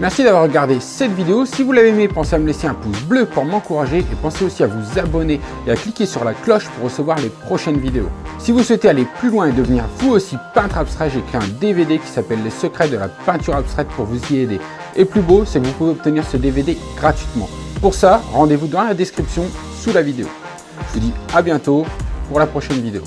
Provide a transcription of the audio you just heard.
Merci d'avoir regardé cette vidéo. Si vous l'avez aimé, pensez à me laisser un pouce bleu pour m'encourager et pensez aussi à vous abonner et à cliquer sur la cloche pour recevoir les prochaines vidéos. Si vous souhaitez aller plus loin et devenir vous aussi peintre abstrait, j'ai créé un DVD qui s'appelle Les secrets de la peinture abstraite pour vous y aider. Et plus beau, c'est que vous pouvez obtenir ce DVD gratuitement. Pour ça, rendez-vous dans la description sous la vidéo. Je vous dis à bientôt pour la prochaine vidéo.